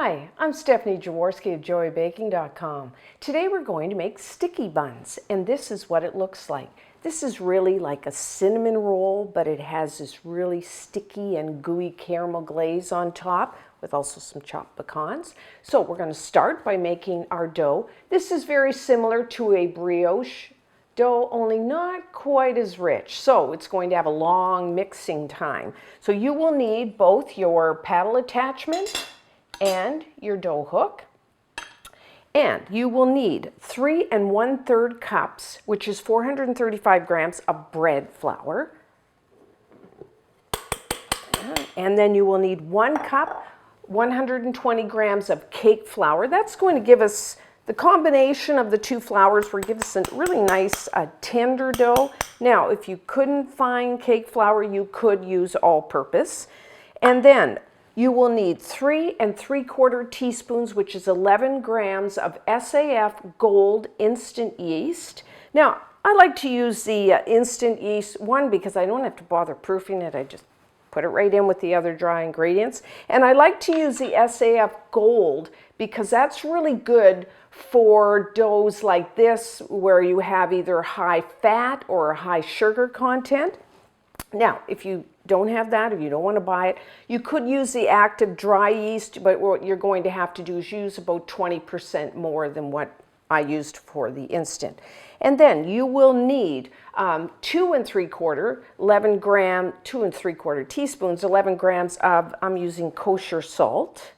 Hi, I'm Stephanie Jaworski of joybaking.com. Today we're going to make sticky buns, and this is what it looks like. This is really like a cinnamon roll, but it has this really sticky and gooey caramel glaze on top with also some chopped pecans. So we're going to start by making our dough. This is very similar to a brioche dough, only not quite as rich. So it's going to have a long mixing time. So you will need both your paddle attachment and your dough hook. And you will need 3 1/3 cups, which is 435 grams of bread flour. And then you will need 1 cup, 120 grams of cake flour. That's going to give us, the combination of the two flours will give us a really nice tender dough. Now, if you couldn't find cake flour, you could use all-purpose. And then you will need 3 3/4 teaspoons, which is 11 grams of SAF Gold instant yeast. Now, I like to use the instant yeast one because I don't have to bother proofing it. I just put it right in with the other dry ingredients. And I like to use the SAF Gold because that's really good for doughs like this where you have either high fat or high sugar content. Now, if you don't have that, if you don't want to buy it, you could use the active dry yeast, but what you're going to have to do is use about 20% more than what I used for the instant. And then you will need 2 3/4 teaspoons, 11 grams of, I'm using kosher salt.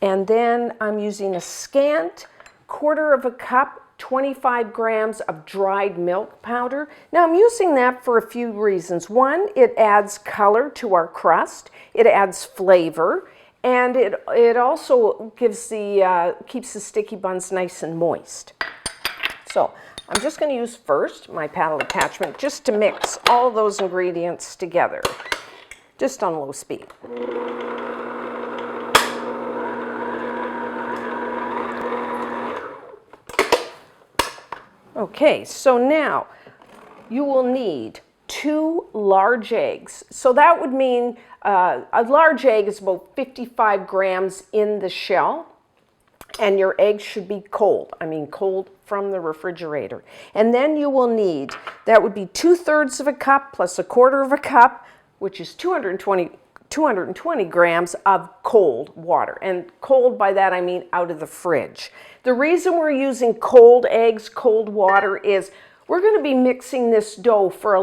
And then I'm using a scant 1/4 cup, 25 grams of dried milk powder. Now I'm using that for a few reasons. One, it adds color to our crust, it adds flavor, and it also gives keeps the sticky buns nice and moist. So I'm just going to use first my paddle attachment just to mix all those ingredients together, just on low speed. Okay, so now you will need 2 large eggs. So that would mean a large egg is about 55 grams in the shell, and your eggs should be cold. I mean cold from the refrigerator. And then you will need, that would be 2/3 cup plus 1/4 cup, which is 220 grams of cold water. And cold, by that I mean out of the fridge. The reason we're using cold eggs, cold water is we're going to be mixing this dough for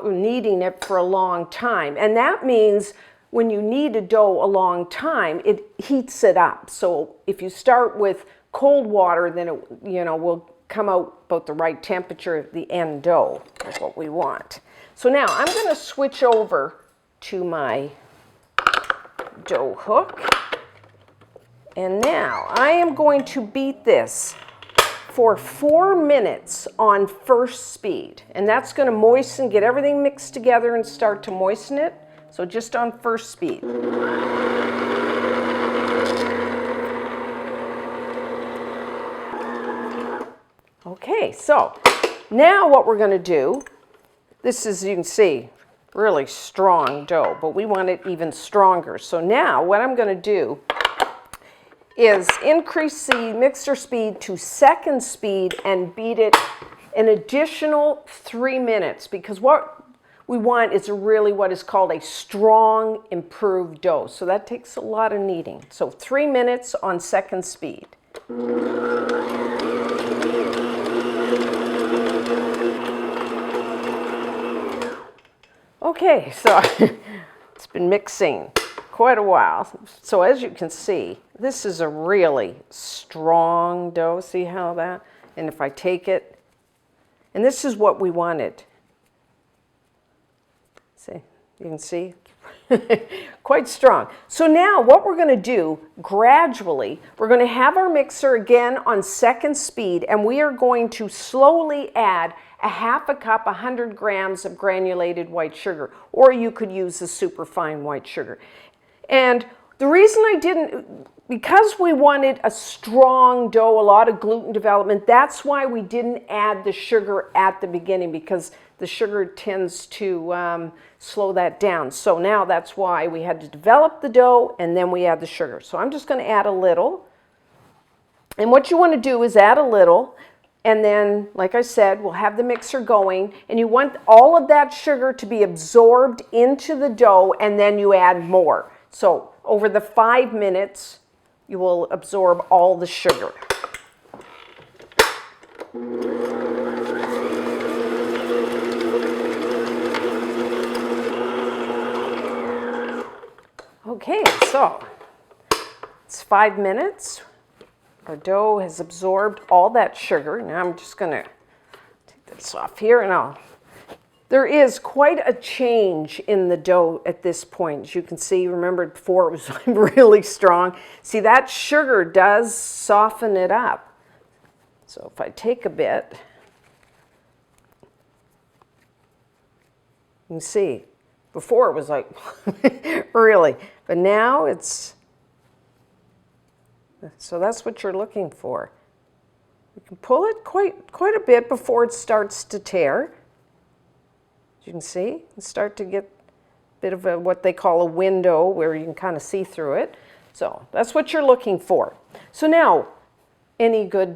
kneading it for a long time. And that means when you knead a dough a long time, it heats it up. So if you start with cold water, then it will come out about the right temperature at the end dough. That's what we want. So now I'm going to switch over to my dough hook. And now I am going to beat this for 4 minutes on first speed. And that's going to moisten, get everything mixed together and start to moisten it. So just on first speed. Okay, so now what we're going to do, this is, you can see, really strong dough, but we want it even stronger. So now what I'm going to do is increase the mixer speed to second speed and beat it an additional 3 minutes, because what we want is really what is called a strong improved dough. So that takes a lot of kneading. So 3 minutes on second speed. Okay, so it's been mixing quite a while. So as you can see, this is a really strong dough. See how that? And if I take it, and this is what we wanted. See, you can see, quite strong. So now what we're going to do gradually, we're going to have our mixer again on second speed, and we are going to slowly add 1/2 cup, 100 grams of granulated white sugar, or you could use the superfine white sugar. And the reason I didn't because we wanted a strong dough, a lot of gluten development, that's why we didn't add the sugar at the beginning, because the sugar tends to slow that down. So now that's why we had to develop the dough and then we add the sugar. So I'm just going to add a little. And what you want to do is add a little, and then, like I said, we'll have the mixer going, and you want all of that sugar to be absorbed into the dough, and then you add more. So over the 5 minutes, you will absorb all the sugar. Okay, so it's 5 minutes. Our dough has absorbed all that sugar. Now I'm just going to take this off here, and there is quite a change in the dough at this point. As you can see, remember before it was really strong. See, that sugar does soften it up. So if I take a bit, you can see, before it was like really, but now it's, so that's what you're looking for. You can pull it quite a bit before it starts to tear. As you can see, you start to get a bit of what they call a window where you can kind of see through it. So that's what you're looking for. So now, any good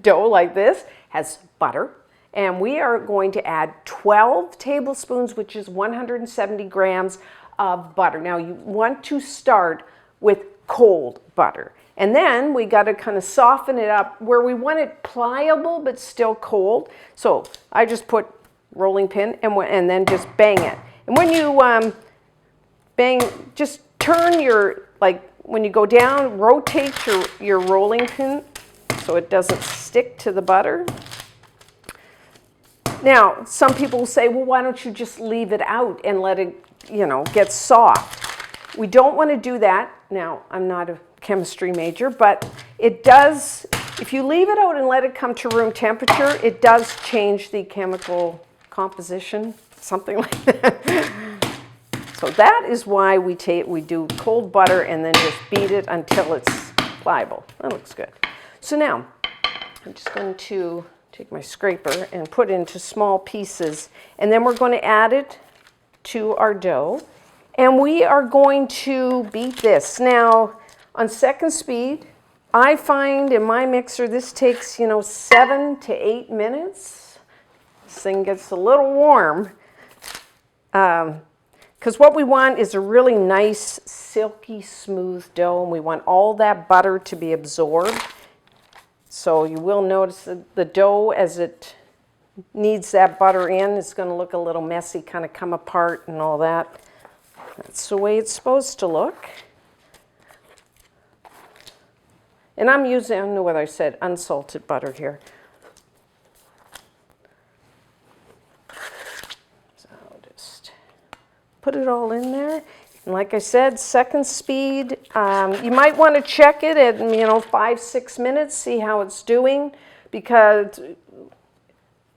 dough like this has butter. And we are going to add 12 tablespoons, which is 170 grams of butter. Now you want to start with cold butter. And then we got to kind of soften it up where we want it pliable but still cold. So I just put rolling pin and then just bang it. And when you bang, just turn your, like when you go down, rotate your rolling pin so it doesn't stick to the butter. Now, some people will say, well, why don't you just leave it out and let it, get soft? We don't want to do that. Now, I'm not a chemistry major, but it does, if you leave it out and let it come to room temperature, it does change the chemical composition, something like that. So that is why we do cold butter and then just beat it until it's pliable. That looks good. So now, I'm just going to take my scraper and put it into small pieces, and then we're going to add it to our dough, and we are going to beat this. Now, on second speed, I find in my mixer this takes, 7 to 8 minutes. This thing gets a little warm, because what we want is a really nice, silky, smooth dough, and we want all that butter to be absorbed. So you will notice that the dough, as it needs that butter in, it's going to look a little messy, kind of come apart and all that. That's the way it's supposed to look. And I'm using, I don't know whether I said unsalted butter here. So I'll just put it all in there. And like I said, second speed, you might want to check it at 5-6 minutes, see how it's doing, because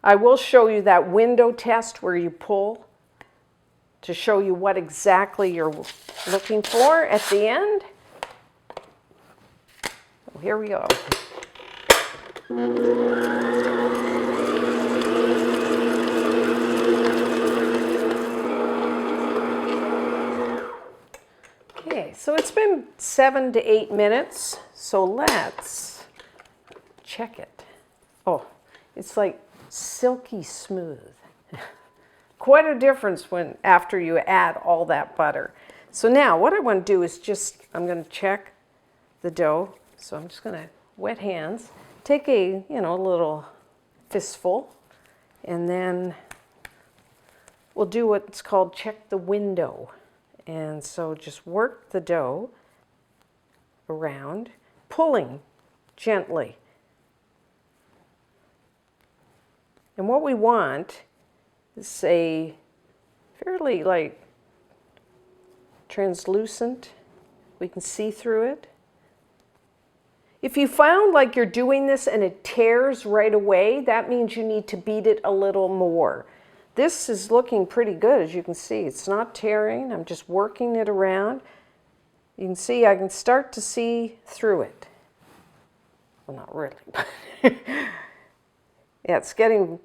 I will show you that window test where you pull to show you what exactly you're looking for at the end. So here we go. So it's been 7 to 8 minutes, so let's check it. Oh, it's like silky smooth. Quite a difference after you add all that butter. So now what I want to do is I'm going to check the dough. So I'm just going to wet hands, take a little fistful, and then we'll do what's called check the window. And so just work the dough around, pulling gently. And what we want is a fairly translucent. We can see through it. If you found like you're doing this and it tears right away, that means you need to beat it a little more. This is looking pretty good, as you can see. It's not tearing. I'm just working it around. You can see, I can start to see through it. Well, not really. Yeah, it's getting,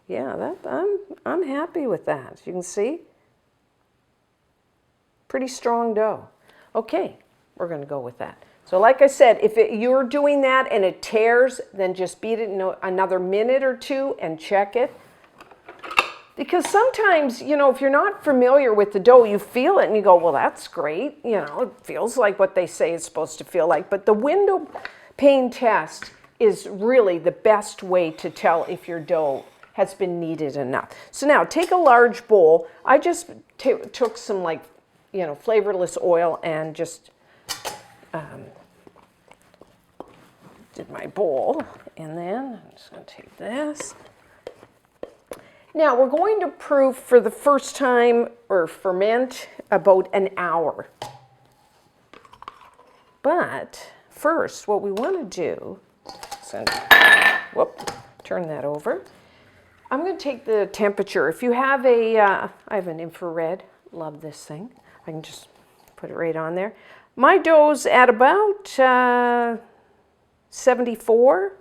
yeah, I'm happy with that. You can see. Pretty strong dough. Okay, we're going to go with that. So like I said, if you're doing that and it tears, then just beat it in another minute or two and check it. Because sometimes, you know, if you're not familiar with the dough, you feel it and you go, well, that's great. You know, it feels like what they say it's supposed to feel like. But the window pane test is really the best way to tell if your dough has been kneaded enough. So now take a large bowl. I just took some, like, you know, flavorless oil and just did my bowl. And then I'm just going to take this. Now we're going to proof for the first time, or ferment, about an hour. But first, what we want to do is, turn that over. I'm going to take the temperature. If you have I have an infrared, love this thing. I can just put it right on there. My dough's at about 74,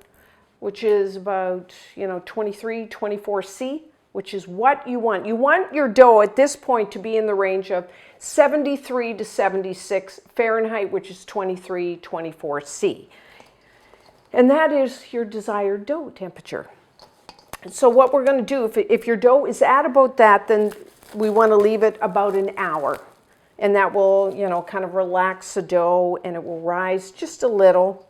which is about, you know, 23, 24 C, which is what you want. You want your dough at this point to be in the range of 73 to 76 Fahrenheit, which is 23, 24 C. And that is your desired dough temperature. So what we're going to do, if your dough is at about that, then we want to leave it about an hour. And that will, you know, kind of relax the dough and it will rise just a little.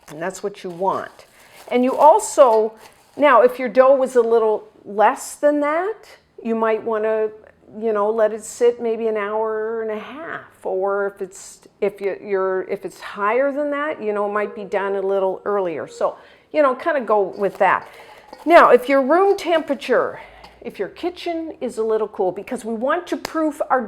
And that's what you want. And you also, now if your dough was a little less than that, you might want to, you know, let it sit maybe an hour and a half. Or if it's higher than that, you know, it might be done a little earlier. So, you know, kind of go with that. Now, if your room temperature, if your kitchen is a little cool, because we want to proof our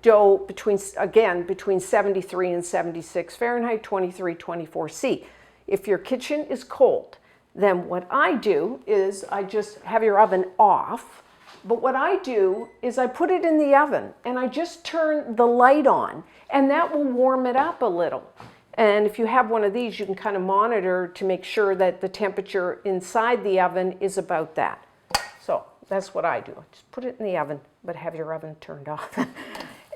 dough between 73 and 76 Fahrenheit, 23, 24 C. If your kitchen is cold, then what I do is I just have your oven off. But what I do is I put it in the oven and I just turn the light on, and that will warm it up a little. And if you have one of these, you can kind of monitor to make sure that the temperature inside the oven is about that. So that's what I do. Just put it in the oven, but have your oven turned off.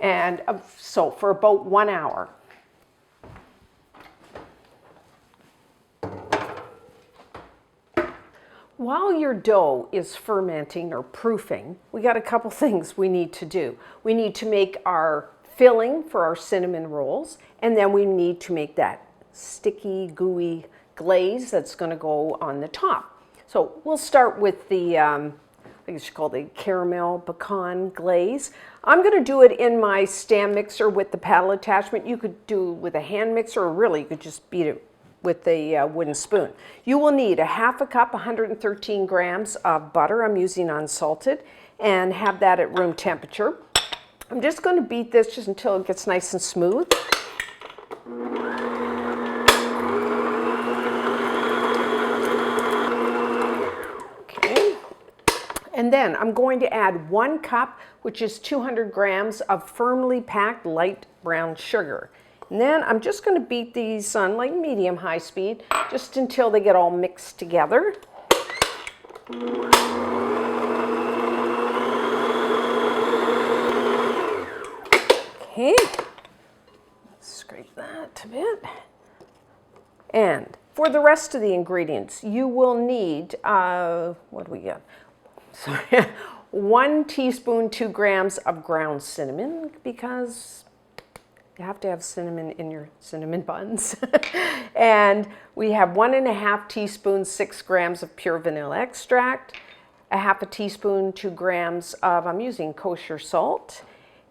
And so for about 1 hour. While your dough is fermenting or proofing, we got a couple things we need to do. We need to make our filling for our cinnamon rolls, and then we need to make that sticky, gooey glaze that's going to go on the top. So we'll start with the, I think it's called the caramel pecan glaze. I'm going to do it in my stand mixer with the paddle attachment. You could do it with a hand mixer, or really you could just beat it with a wooden spoon. You will need a half a cup, 113 grams of butter. I'm using unsalted, and have that at room temperature. I'm just going to beat this just until it gets nice and smooth. Okay. And then I'm going to add 1 cup, which is 200 grams of firmly packed light brown sugar. And then I'm just going to beat these on like medium-high speed, just until they get all mixed together. Okay, scrape that a bit. And for the rest of the ingredients, you will need, what do we got? Sorry, 1 teaspoon, 2 grams of ground cinnamon, because you have to have cinnamon in your cinnamon buns. And we have 1.5 teaspoons, 6 grams of pure vanilla extract, a half a teaspoon, 2 grams of, I'm using kosher salt.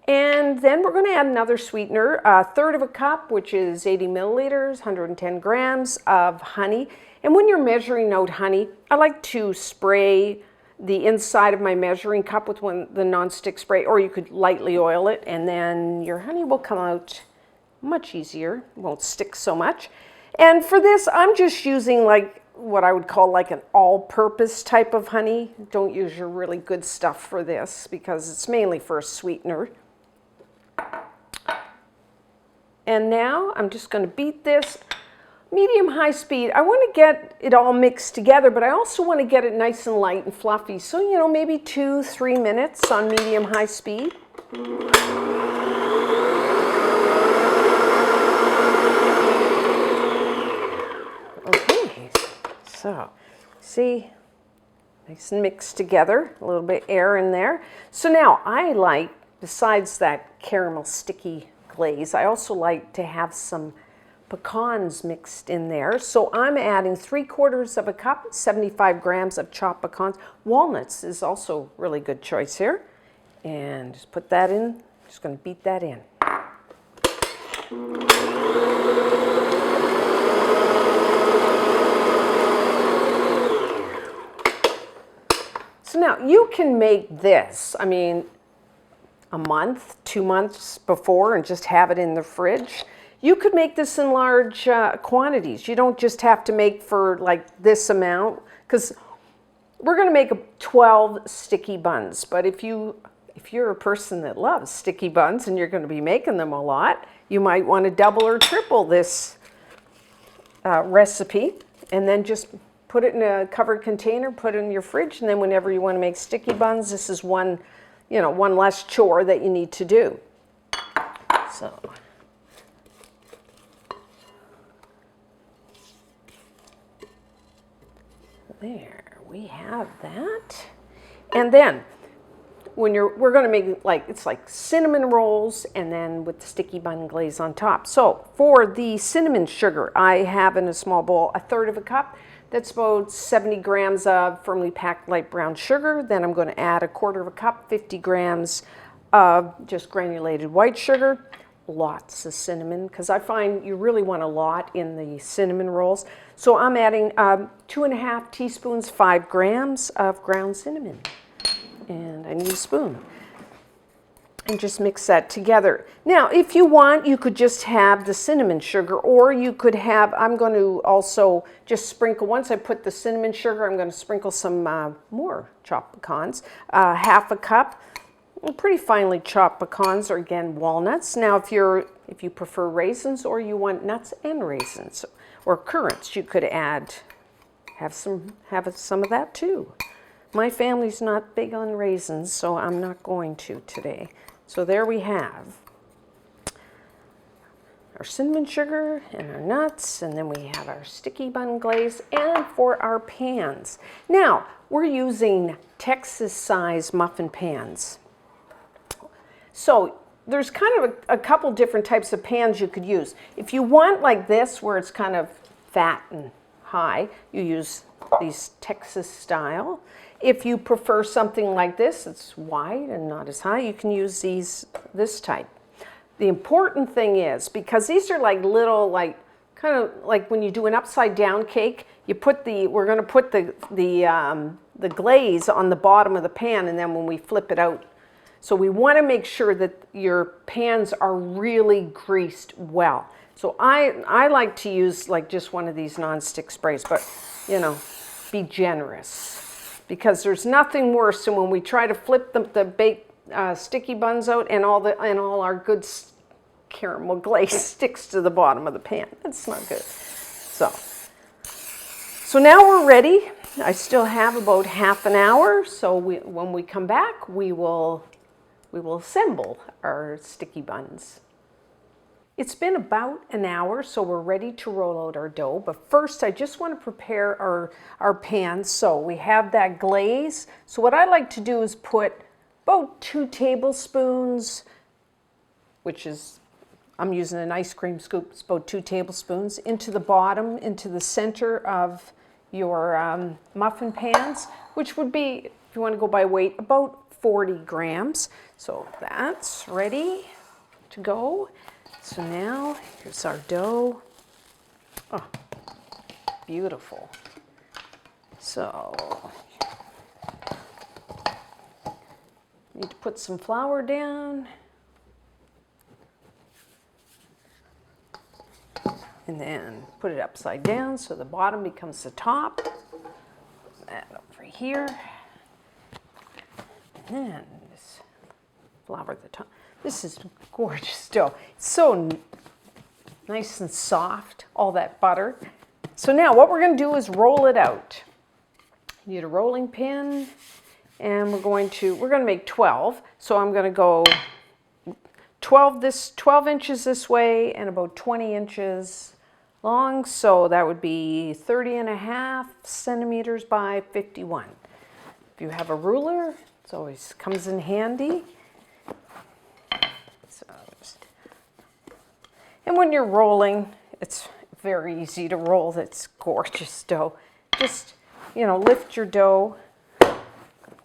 And then we're going to add another sweetener, 1/3 of a cup, which is 80 milliliters, 110 grams of honey. And when you're measuring out honey, I like to spray the inside of my measuring cup with the nonstick spray, or you could lightly oil it, and then your honey will come out much easier, won't stick so much. And for this, I'm just using like what I would call like an all-purpose type of honey. Don't use your really good stuff for this, because it's mainly for a sweetener. And now I'm just going to beat this medium-high speed. I want to get it all mixed together, but I also want to get it nice and light and fluffy. So, you know, maybe 2-3 minutes on medium-high speed. Okay, so see, nice and mixed together, a little bit air in there. So now I like, besides that caramel sticky glaze, I also like to have some pecans mixed in there. So I'm adding 3/4 of a cup, 75 grams of chopped pecans. Walnuts is also a really good choice here. And just put that in, just going to beat that in. So now you can make this, I mean, a month, 2 months before and just have it in the fridge. You could make this in large quantities. You don't just have to make for like this amount, because we're going to make 12 sticky buns. But if you're a person that loves sticky buns and you're going to be making them a lot, you might want to double or triple this recipe, and then just put it in a covered container, put it in your fridge, and then whenever you want to make sticky buns, this is one less chore that you need to do. So there we have that. And then we're going to make it's like cinnamon rolls, and then with the sticky bun glaze on top. So for the cinnamon sugar, I have in a small bowl 1/3 of a cup. That's about 70 grams of firmly packed light brown sugar. Then I'm going to add 1/4 of a cup, 50 grams of just granulated white sugar. Lots of cinnamon, because I find you really want a lot in the cinnamon rolls. So I'm adding 2½ teaspoons, 5 grams of ground cinnamon. And I need a spoon. And just mix that together. Now, if you want, you could just have the cinnamon sugar, or you could have, I'm going to also just sprinkle, once I put the cinnamon sugar, I'm going to sprinkle some more chopped pecans, 1/2 cup, pretty finely chopped pecans, or again, walnuts. Now, if you prefer raisins, or you want nuts and raisins, or currants, you could have some of that too. My family's not big on raisins, so I'm not going to today. So there we have our cinnamon sugar and our nuts, and then we have our sticky bun glaze. And for our pans, now we're using Texas size muffin pans. So there's kind of a couple different types of pans you could use. If you want like this, where it's kind of fat and high, you use these Texas style. If you prefer something like this, it's wide and not as high, you can use this type. The important thing is, because these are like little, like kind of like when you do an upside down cake, we're going to put the glaze on the bottom of the pan, and then when we flip it out. So we want to make sure that your pans are really greased well. So I like to use like just one of these nonstick sprays, but be generous, because there's nothing worse than when we try to flip the baked sticky buns out and all our good caramel glaze sticks to the bottom of the pan. That's not good. So now we're ready. I still have about 1/2 hour. So when we come back, we will assemble our sticky buns. It's been about an hour, so we're ready to roll out our dough. But first, I just want to prepare our pans. So we have that glaze. So what I like to do is put about 2 tablespoons, which is, I'm using an ice cream scoop, it's about 2 tablespoons, into the bottom, into the center of your muffin pans, which would be, if you want to go by weight, about 40 grams. So that's ready to go. So now, here's our dough. Oh, beautiful. So, need to put some flour down. And then put it upside down so the bottom becomes the top. Put that over here. And then just flour the top. This is gorgeous dough. It's so nice and soft, all that butter. So now what we're going to do is roll it out. You need a rolling pin, and we're going to make 12. So I'm going to go 12 inches this way and about 20 inches long. So that would be 30.5 centimeters by 51. If you have a ruler, it always comes in handy. And when you're rolling, it's very easy to roll this gorgeous dough. Just, lift your dough.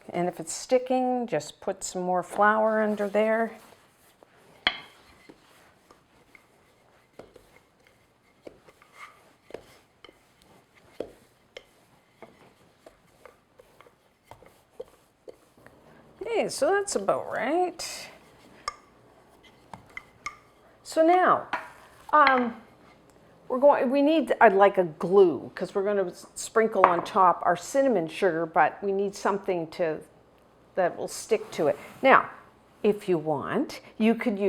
And if it's sticking, just put some more flour under there. Okay, so that's about right. So now, we need like a glue, because we're going to sprinkle on top our cinnamon sugar, but we need something that will stick to it. Now, if you want, you could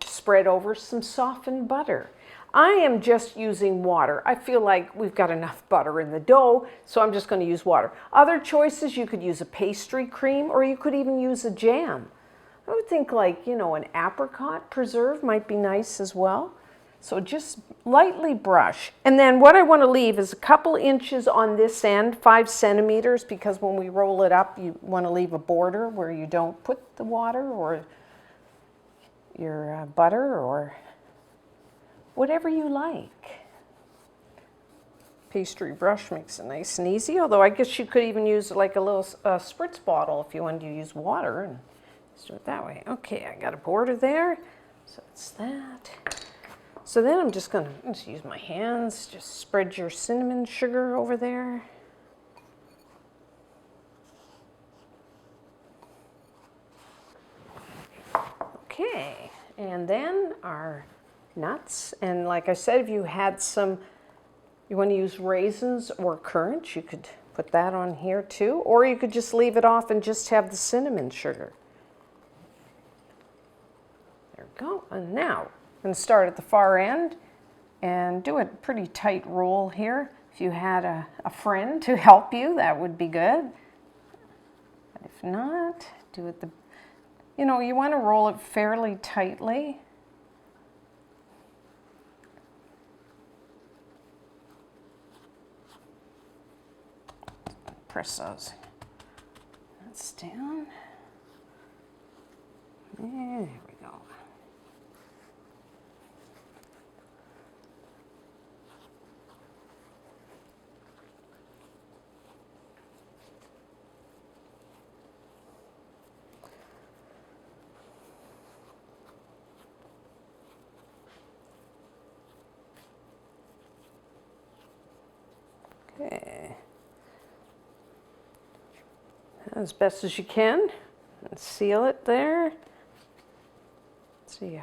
spread over some softened butter. I am just using water. I feel like we've got enough butter in the dough, so I'm just going to use water. Other choices, you could use a pastry cream, or you could even use a jam. I would think an apricot preserve might be nice as well. So just lightly brush. And then what I want to leave is a couple inches on this end, 5 centimeters, because when we roll it up, you want to leave a border where you don't put the water or your butter or whatever you like. Pastry brush makes it nice and easy, although I guess you could even use like a little spritz bottle if you wanted to use water, and just do it that way. Okay, I got a border there, so it's that. So then I'm just going to use my hands, just spread your cinnamon sugar over there. Okay, and then our nuts. And like I said, if you had you want to use raisins or currants, you could put that on here too, or you could just leave it off and just have the cinnamon sugar. There we go. And now I'm going to start at the far end and do a pretty tight roll here. If you had a friend to help you, that would be good. But if not, do it you want to roll it fairly tightly. Press those nuts down. There we go. Okay. As best as you can, and seal it there. Let's see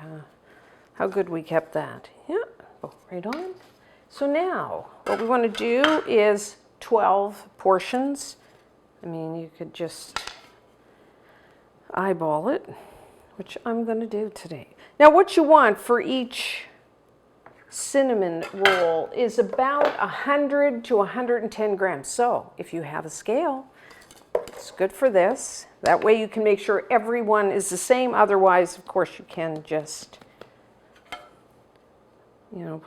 how good we kept that. Yeah, go right on. So now, what we want to do is 12 portions. I mean, you could just eyeball it, which I'm going to do today. Now, what you want for each cinnamon roll is about 100 to 110 grams. So, if you have a scale, it's good for this. That way you can make sure everyone is the same. Otherwise, of course, you can just, you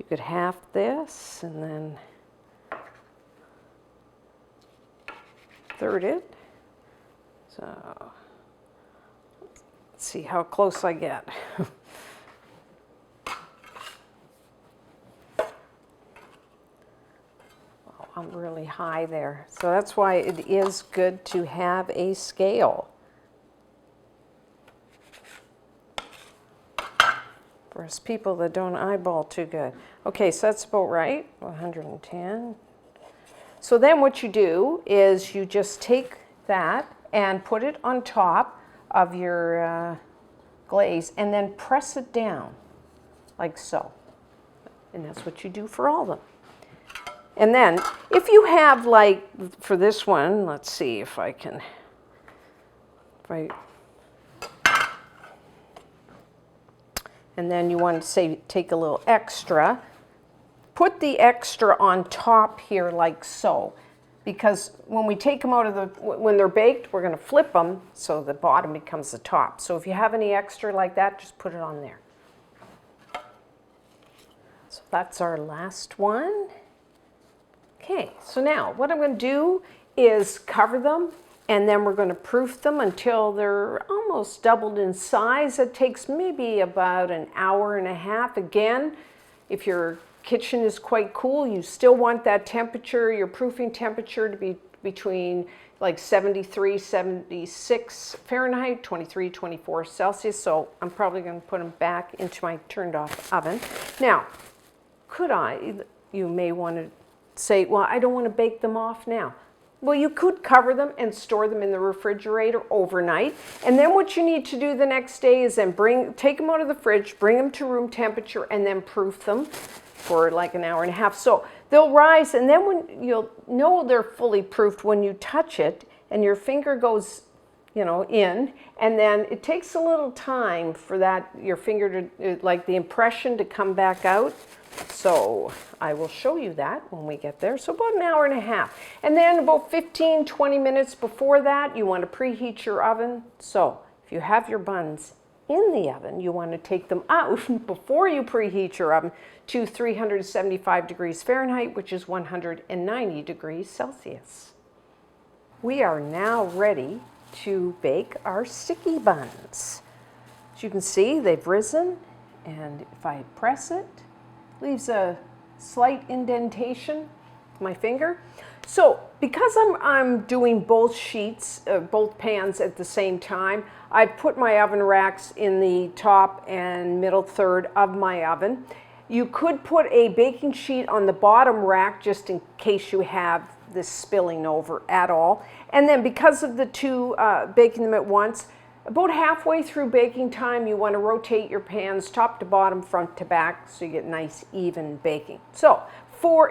could half this and then third it. So, let's see how close I get. I'm really high there. So that's why it is good to have a scale. For us people that don't eyeball too good. Okay, so that's about right, 110. So then what you do is you just take that and put it on top of your glaze and then press it down like so. And that's what you do for all of them. And then, if you have, like, for this one, let's see if I can, and then you want to say take a little extra. Put the extra on top here like so, because when we take them out of when they're baked, we're going to flip them so the bottom becomes the top. So if you have any extra like that, just put it on there. So that's our last one. Okay, so now what I'm going to do is cover them, and then we're going to proof them until they're almost doubled in size. It takes maybe about an hour and a half. Again, if your kitchen is quite cool, you still want that temperature, your proofing temperature, to be between like 73, 76 Fahrenheit, 23, 24 Celsius. So I'm probably going to put them back into my turned off oven. Now, you may want to say, well, I don't want to bake them off now. Well, you could cover them and store them in the refrigerator overnight. And then what you need to do the next day is then take them out of the fridge, bring them to room temperature, and then proof them for like an hour and a half. So they'll rise, and then when you'll know they're fully proofed when you touch it and your finger goes, in, and then it takes a little time for your finger to, like the impression to come back out. So I will show you that when we get there. So about an hour and a half. And then about 15, 20 minutes before that, you want to preheat your oven. So if you have your buns in the oven, you want to take them out before you preheat your oven to 375 degrees Fahrenheit, which is 190 degrees Celsius. We are now ready to bake our sticky buns. As you can see, they've risen, and if I press it, leaves a slight indentation with my finger. So because I'm doing both sheets, both pans at the same time, I put my oven racks in the top and middle third of my oven. You could put a baking sheet on the bottom rack just in case you have this spilling over at all. And then because of the two baking them at once, about halfway through baking time, you want to rotate your pans top to bottom, front to back, so you get nice even baking. So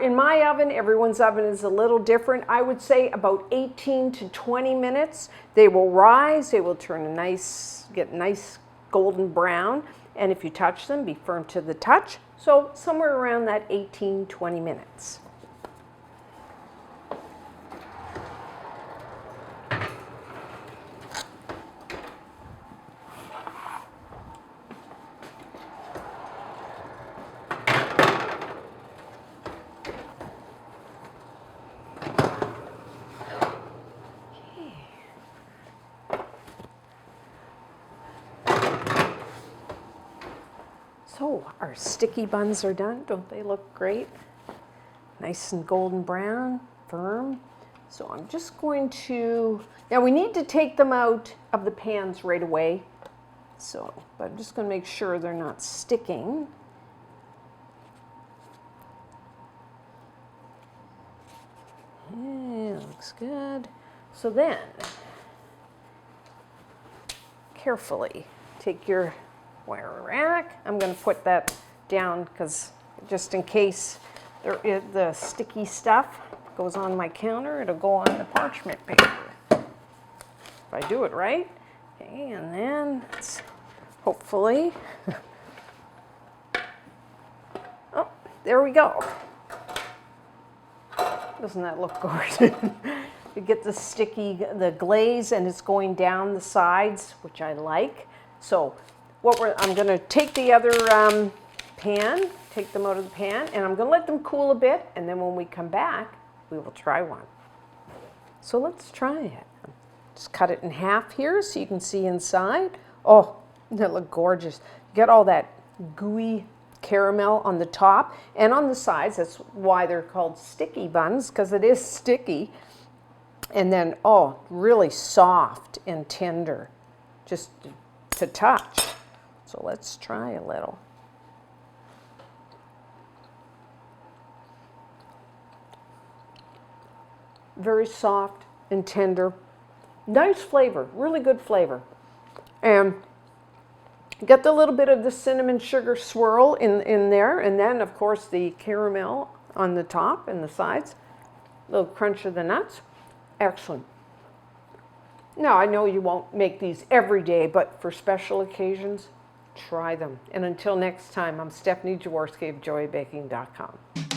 in my oven, everyone's oven is a little different. I would say about 18 to 20 minutes. They will rise, they will turn get nice golden brown, and if you touch them, be firm to the touch. So somewhere around that 18, 20 minutes. So our sticky buns are done. Don't they look great? Nice and golden brown, firm. So I'm just going to, now we need to take them out of the pans right away. But I'm just going to make sure they're not sticking. Yeah, looks good. So then, carefully take your wire rack. I'm going to put that down because just in case the sticky stuff goes on my counter, it'll go on the parchment paper. If I do it right. Okay, and then hopefully, oh, there we go. Doesn't that look gorgeous? You get the glaze, and it's going down the sides, which I like. So I'm going to take the other pan, take them out of the pan, and I'm going to let them cool a bit, and then when we come back, we will try one. So let's try it. Just cut it in half here so you can see inside. Oh, that look gorgeous. You get all that gooey caramel on the top and on the sides. That's why they're called sticky buns, because it is sticky. And then, oh, really soft and tender, just to touch. So let's try a little. Very soft and tender. Nice flavor, really good flavor. And get the little bit of the cinnamon sugar swirl in there, and then of course the caramel on the top and the sides. A little crunch of the nuts. Excellent. Now I know you won't make these every day, but for special occasions, Try them. And until next time, I'm Stephanie Jaworski of joybaking.com.